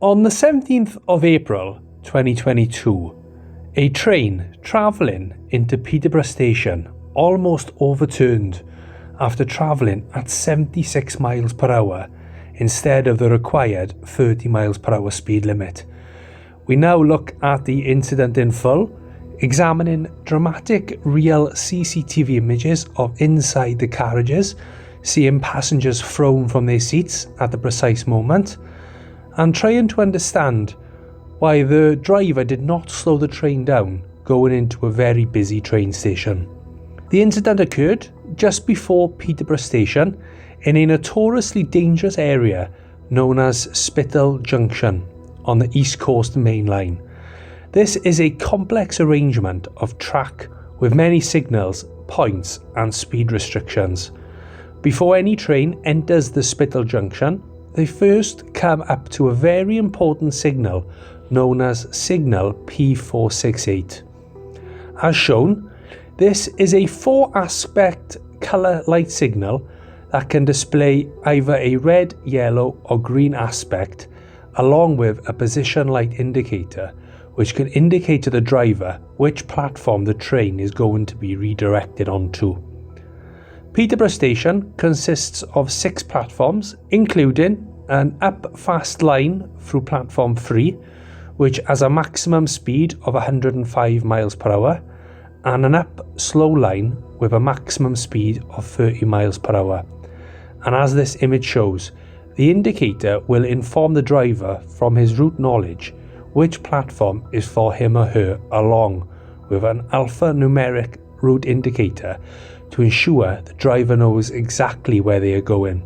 On the 17th of April 2022, a train travelling into Peterborough station almost overturned after travelling at 76 miles per hour instead of the required 30 miles per hour speed limit. We now look at the incident in full, examining dramatic real CCTV images of inside the carriages, seeing passengers thrown from their seats at the precise moment, and trying to understand why the driver did not slow the train down going into a very busy train station. The incident occurred just before Peterborough station in a notoriously dangerous area known as Spital Junction on the East Coast Main Line. This is a complex arrangement of track with many signals, points and speed restrictions. Before any train enters the Spital Junction, they first come up to a very important signal known as signal P468. As shown, this is a 4-aspect colour light signal that can display either a red, yellow or green aspect along with a position light indicator which can indicate to the driver which platform the train is going to be redirected onto. Peterborough station consists of 6 platforms, including an up fast line through platform 3, which has a maximum speed of 105 miles per hour, and an up slow line with a maximum speed of 30 miles per hour. And as this image shows, the indicator will inform the driver from his route knowledge which platform is for him or her, along with an alphanumeric route indicator to ensure the driver knows exactly where they are going.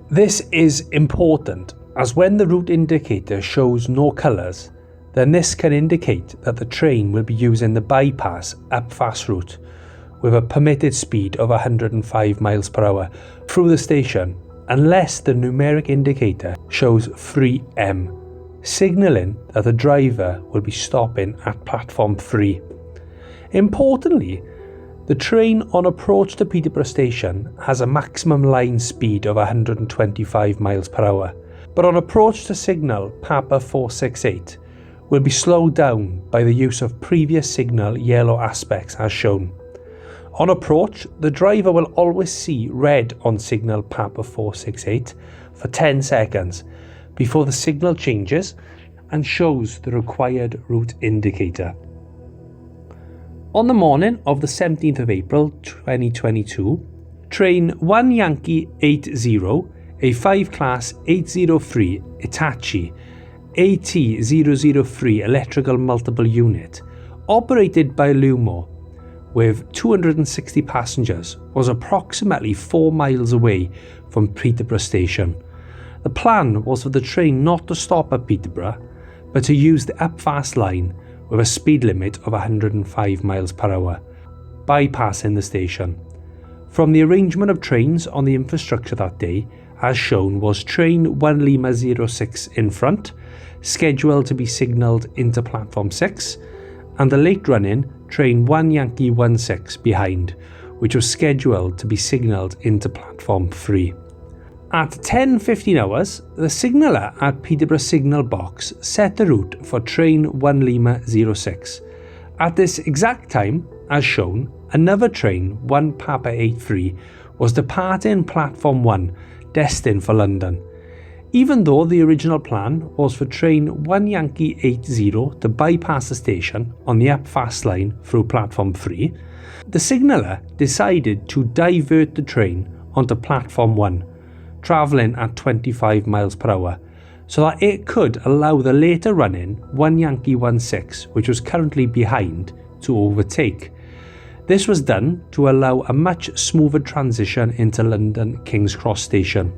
This is important as when the route indicator shows no colours, then this can indicate that the train will be using the bypass up fast route with a permitted speed of 105 miles per hour through the station unless the numeric indicator shows 3M, signalling that the driver will be stopping at platform 3. Importantly, the train on approach to Peterborough station has a maximum line speed of 125 miles per hour, but on approach to signal Papa 468 will be slowed down by the use of previous signal yellow aspects as shown. On approach, the driver will always see red on signal Papa 468 for 10 seconds before the signal changes and shows the required route indicator. On the morning of the 17th of April 2022, train 1 Yankee 80, a 5 class 803 Hitachi AT003 electrical multiple unit, operated by Lumo, with 260 passengers, was approximately 4 miles away from Peterborough station. The plan was for the train not to stop at Peterborough, but to use the up fast line with a speed limit of 105 miles per hour, bypassing the station. From the arrangement of trains on the infrastructure that day, as shown, was train 1 Lima 06 in front, scheduled to be signalled into platform 6, and the late running train 1 Yankee 16 behind, which was scheduled to be signalled into platform 3. At 10:15 hours, the signaller at Peterborough signal box set the route for train 1 Lima 06. At this exact time, as shown, another train 1 Papa 83 was departing platform 1, destined for London. Even though the original plan was for train 1 Yankee 80 to bypass the station on the up fast line through platform 3, the signaller decided to divert the train onto platform 1, travelling at 25 miles per hour, so that it could allow the later running 1 Yankee 16, which was currently behind, to overtake. This was done to allow a much smoother transition into London King's Cross station.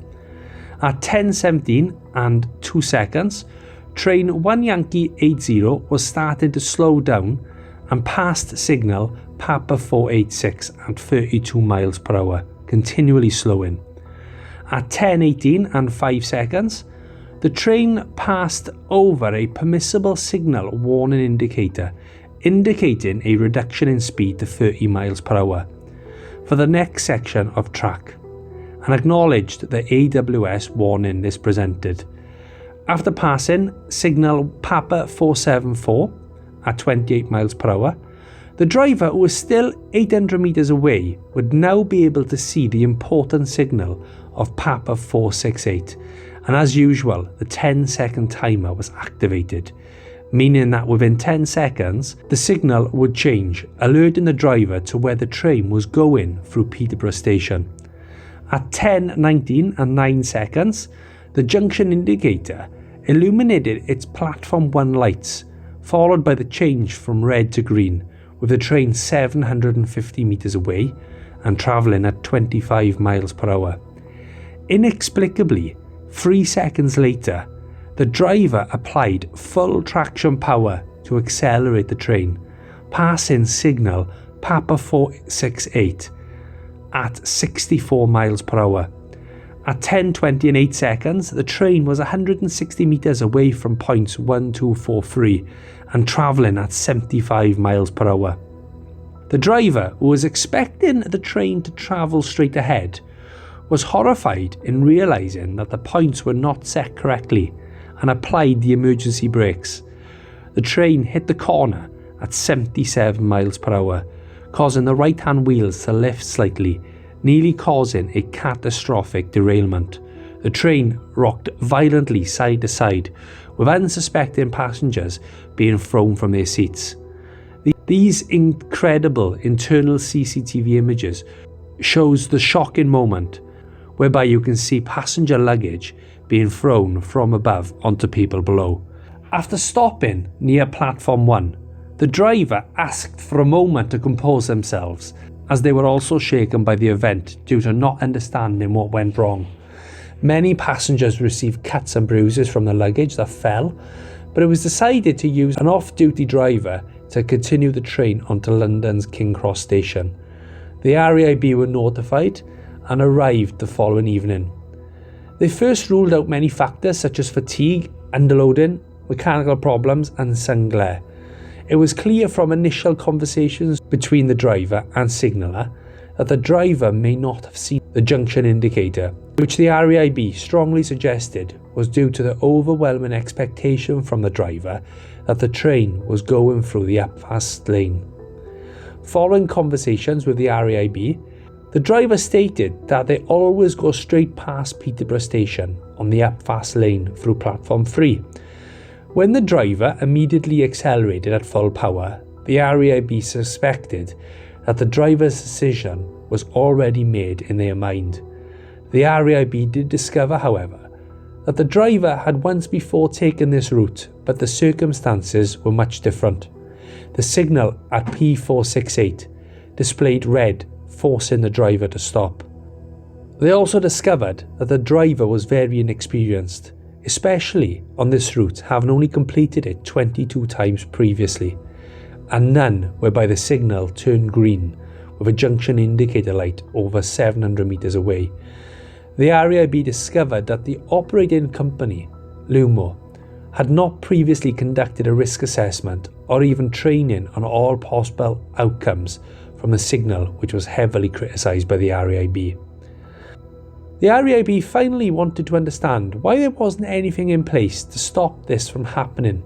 At 10:17 and 2 seconds, train 1 Yankee 80 was starting to slow down and passed signal Papa 486 at 32 miles per hour, continually slowing. At 10:18 and 5 seconds, the train passed over a permissible signal warning indicator, indicating a reduction in speed to 30 miles per hour for the next section of track, and acknowledged the AWS warning this presented. After passing signal Papa 474 at 28 miles per hour, the driver, who was still 800 metres away, would now be able to see the important signal of Papa 468, and as usual, the 10-second timer was activated, meaning that within 10 seconds, the signal would change, alerting the driver to where the train was going through Peterborough station. At 10:19 and 9 seconds, the junction indicator illuminated its platform 1 lights, followed by the change from red to green, with the train 750 metres away and travelling at 25 miles per hour. Inexplicably, 3 seconds later, the driver applied full traction power to accelerate the train, passing signal Papa 468 at 64 miles per hour. At 10:20 and 8 seconds, the train was 160 metres away from points 1, 2, 4, 3 and travelling at 75 miles per hour. The driver, who was expecting the train to travel straight ahead, was horrified in realising that the points were not set correctly and applied the emergency brakes. The train hit the corner at 77 miles per hour, causing the right-hand wheels to lift slightly, nearly causing a catastrophic derailment. The train rocked violently side to side, with unsuspecting passengers being thrown from their seats. These incredible internal CCTV images shows the shocking moment whereby you can see passenger luggage being thrown from above onto people below. After stopping near platform 1, the driver asked for a moment to compose themselves, as they were also shaken by the event due to not understanding what went wrong. Many passengers received cuts and bruises from the luggage that fell, but it was decided to use an off-duty driver to continue the train onto London's King Cross station. The RAIB were notified and arrived the following evening. They first ruled out many factors such as fatigue, underloading, mechanical problems and sun glare. It was clear from initial conversations between the driver and signaller that the driver may not have seen the junction indicator, which the RAIB strongly suggested was due to the overwhelming expectation from the driver that the train was going through the up-fast lane. Following conversations with the RAIB, the driver stated that they always go straight past Peterborough station on the up-fast lane through platform 3. When the driver immediately accelerated at full power, the RAIB suspected that the driver's decision was already made in their mind. The RAIB did discover, however, that the driver had once before taken this route, but the circumstances were much different. The signal at P468 displayed red, forcing the driver to stop. They also discovered that the driver was very inexperienced, especially on this route, having only completed it 22 times previously, and none whereby the signal turned green with a junction indicator light over 700 metres away. The RAIB discovered that the operating company, Lumo, had not previously conducted a risk assessment or even training on all possible outcomes from the signal, which was heavily criticised by the RAIB. The RAIB finally wanted to understand why there wasn't anything in place to stop this from happening,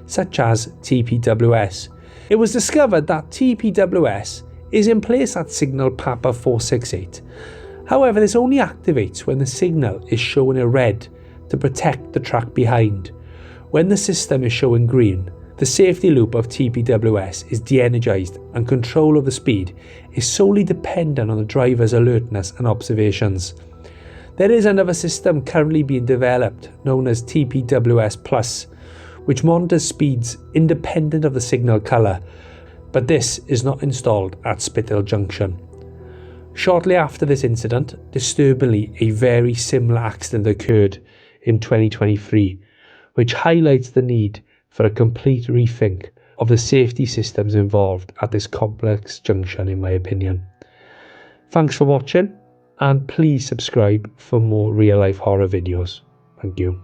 such as TPWS. It was discovered that TPWS is in place at signal Papa 468. However, this only activates when the signal is showing a red to protect the track behind. When the system is showing green, the safety loop of TPWS is de-energised and control of the speed is solely dependent on the driver's alertness and observations. There is another system currently being developed known as TPWS Plus, which monitors speeds independent of the signal colour, but this is not installed at Spital Junction. Shortly after this incident, disturbingly, a very similar accident occurred in 2023, which highlights the need for a complete rethink of the safety systems involved at this complex junction, in my opinion. Thanks for watching, and please subscribe for more real life horror videos. Thank you.